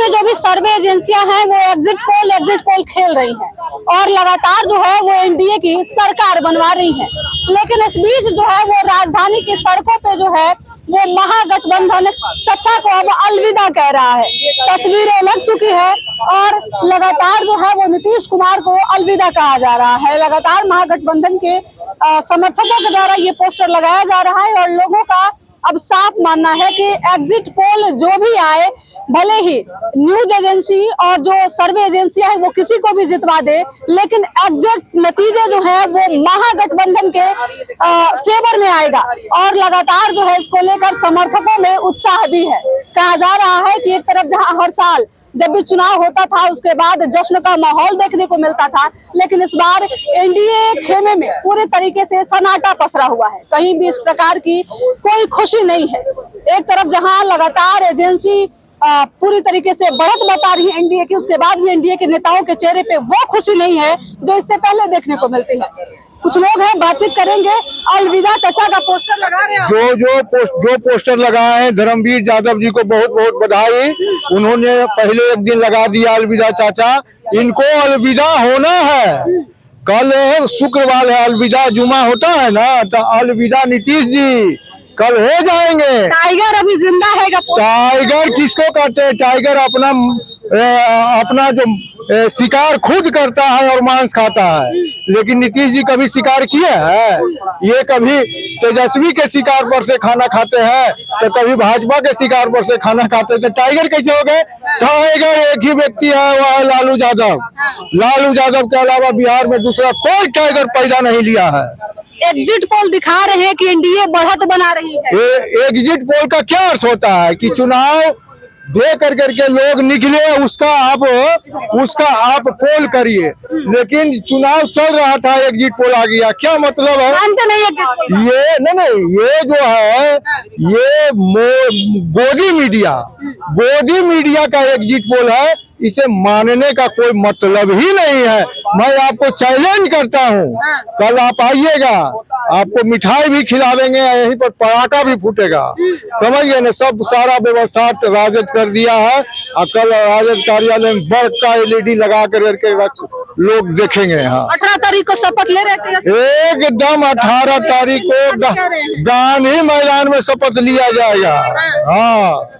में जो भी सर्वे एजेंसियां हैं वो एग्जिट पोल खेल रही हैं और लगातार जो है वो एनडीए की सरकार बनवा रही है। लेकिन इस बीच जो है वो राजधानी की सड़कों पे जो है वो महागठबंधन चचा को अब अलविदा कह रहा है। तस्वीरें लग चुकी है और लगातार जो है वो नीतीश कुमार को अलविदा कहा जा रहा है। लगातार महागठबंधन के समर्थकों के द्वारा ये पोस्टर लगाया जा रहा है और लोगों का अब साफ मानना है कि एग्जिट पोल जो भी आए, भले ही न्यूज एजेंसी और जो सर्वे एजेंसियां हैं वो किसी को भी जितवा दे, लेकिन एग्जिट नतीजे जो हैं वो महागठबंधन के फेवर में आएगा। और लगातार जो है इसको लेकर समर्थकों में उत्साह भी है। कहा जा रहा है कि एक तरफ जहां हर साल जब भी चुनाव होता था उसके बाद जश्न का माहौल देखने को मिलता था, लेकिन इस बार एनडीए खेमे में पूरे तरीके से सन्नाटा पसरा हुआ है। कहीं भी इस प्रकार की कोई खुशी नहीं है। एक तरफ जहां लगातार एजेंसी पूरी तरीके से बढ़त बता रही है एनडीए की, उसके बाद भी एनडीए के नेताओं के चेहरे पे वो खुशी नहीं है जो इससे पहले देखने को मिलती है। कुछ लोग हैं, बातचीत करेंगे। अलविदा चचा का पोस्टर लगा रहे हैं। जो पोस्टर लगाए हैं, धर्मवीर यादव जी को बहुत बहुत बधाई। उन्होंने पहले एक दिन लगा दिया अलविदा चाचा, इनको अलविदा होना है। कल शुक्रवार है, अलविदा जुमा होता है ना, तो अलविदा नीतीश जी कल हो जाएंगे। टाइगर अभी जिंदा है क्या? टाइगर किसको कहते हैं? टाइगर अपना जो शिकार खुद करता है और मांस खाता है, लेकिन नीतीश जी कभी शिकार किए हैं? ये कभी तेजस्वी के शिकार पर से खाना खाते हैं तो कभी भाजपा के शिकार पर से खाना खाते हैं। तो टाइगर कैसे हो गए? टाइगर एक ही व्यक्ति है, वह है लालू यादव। लालू यादव के अलावा बिहार में दूसरा कोई टाइगर पैदा नहीं लिया है। एग्जिट पोल दिखा रहे हैं कि एनडीए बढ़त बना रही है। एग्जिट पोल का क्या अर्थ होता है कि चुनाव दे करके लोग निकले, उसका आप पोल करिए, लेकिन चुनाव चल रहा था, एग्जिट पोल आ गया, क्या मतलब है? ये नहीं, ये जो है ये गोदी मीडिया का एग्जिट पोल है। इसे मानने का कोई मतलब ही नहीं है। मैं आपको चैलेंज करता हूँ, कल आप आइएगा, आपको मिठाई भी खिलावेंगे, यहीं पर पटाखा भी फूटेगा, समझिए ना। सब सारा व्यवस्था राजद कर दिया है और कल राजद कार्यालय में बड़ा का एलईडी लगा करके लोग देखेंगे। हाँ, 18 तारीख को शपथ ले रहे थे। एकदम 18 तारीख को गांधी मैदान में शपथ लिया जाएगा। हाँ,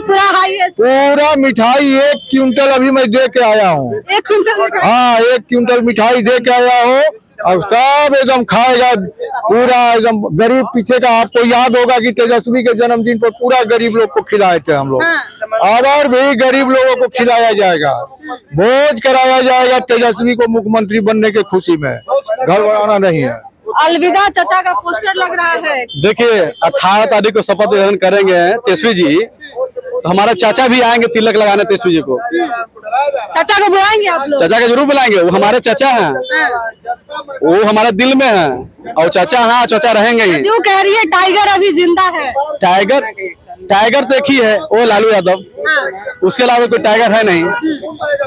पूरा मिठाई 1 क्विंटल अभी मैं दे के आया हूँ। 1 क्विंटल? हाँ, 1 क्विंटल मिठाई दे के आया हूँ। अब सब एकदम खाएगा पूरा एकदम गरीब। पीछे का आपको याद होगा कि तेजस्वी के जन्मदिन पर पूरा गरीब लोग को खिलाए थे हम लोग। और भी गरीब लोगों को खिलाया जाएगा, भोज कराया जाएगा तेजस्वी को मुख्यमंत्री बनने के खुशी में। घर बनाना नहीं है। अलविदा चचा का पोस्टर लग रहा है। देखिए, 18 तारीख को शपथ ग्रहण करेंगे तेजस्वी जी, तो हमारा चाचा भी आएंगे तिलक लगाने तेजस्वी जी को। चाचा को बुलाएंगे आप लोग? चाचा को जरूर बुलाएंगे, वो हमारे चाचा हैं, वो हमारे दिल में है और चाचा, हाँ चाचा रहेंगे। क्यों कह रही है टाइगर अभी जिंदा है? टाइगर तो एक ही है, वो लालू यादव, उसके अलावा कोई टाइगर है नहीं।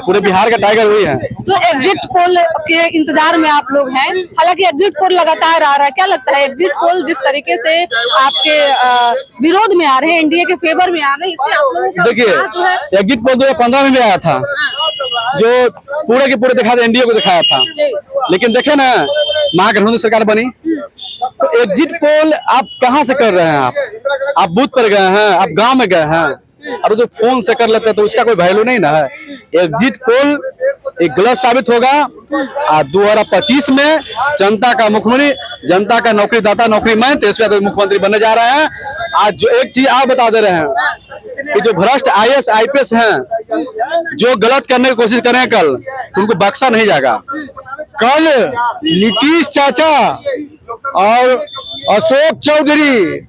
पूरे बिहार का टाइगर वही है। तो एग्जिट पोल के इंतजार में आप लोग हैं, हालांकि एग्जिट पोल लगातार आ रहा है। क्या लगता है एग्जिट पोल जिस तरीके से आपके विरोध में आ रहे हैं, एनडीए के फेवर में आ रहे हैं, इससे आप लोगों का देखिए, एग्जिट पोल 2015 में आया था, जो पूरे के पूरे दिखा एनडीए को दिखाया था, लेकिन देखे ना महागठबंधन सरकार बनी। तो एग्जिट पोल आप कहाँ से कर रहे हैं? आप बूथ पर गए हैं, आप गांव में गए हैं, और जो फोन से कर लेते हैं तो उसका कोई वैल्यू नहीं ना है। एग्जिट पोल एक गलत साबित होगा। 2025 में जनता का मुख्यमंत्री, जनता का नौकरीदाता, नौकरीमैन तेजस्वी यादव मुख्यमंत्री बनने जा रहे हैं। आज जो एक चीज आप बता दे रहे हैं कि जो भ्रष्ट IAS IPS हैं, जो गलत करने की कोशिश करें कल, तो उनको बख्शा नहीं जाएगा। कल नीतीश चाचा और अशोक चौधरी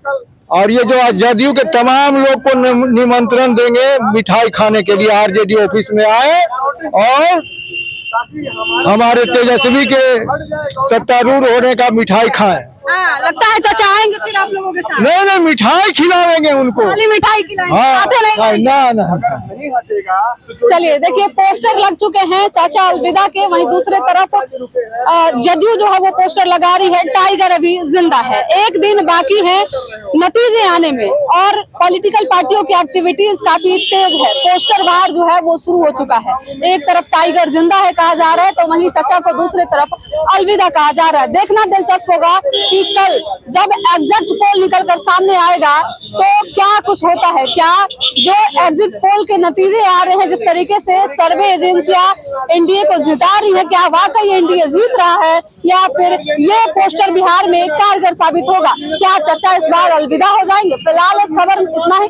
और ये जो जदयू के तमाम लोग को निमंत्रण देंगे मिठाई खाने के लिए। आरजेडी ऑफिस में आए और हमारे तेजस्वी के सत्तारूढ़ होने का मिठाई खाएं। लगता है चाचा आएंगे फिर आप लोगों के साथ? नहीं नहीं, मिठाई खिलाएंगे उनको। खाली मिठाई खिलाएंगे, हाँ, साथे नहीं हाँ, लाएंगे? ना ना। चलिए देखिए, पोस्टर लग चुके हैं चाचा अलविदा के, वहीं दूसरे तरफ जदयू जो है वो पोस्टर लगा रही है, टाइगर अभी जिंदा है। एक दिन बाकी है नतीजे आने में और पॉलिटिकल पार्टियों की एक्टिविटीज काफी तेज है। पोस्टर वार जो है वो शुरू हो चुका है। एक तरफ टाइगर जिंदा है कहा जा रहा है, तो वहीं चाचा को दूसरी तरफ अलविदा कहा जा रहा है। देखना दिलचस्प होगा कि कल जब एग्जिट पोल निकल कर सामने आएगा तो क्या कुछ होता है। क्या जो एग्जिट पोल के नतीजे आ रहे हैं, जिस तरीके से सर्वे एजेंसियां एनडीए को जिता रही है, क्या वाकई एनडीए जीत रहा है या फिर ये पोस्टर बिहार में कारगर साबित होगा? क्या चाचा इस बार अलविदा हो जाएंगे? फिलहाल इस खबर इतना ही।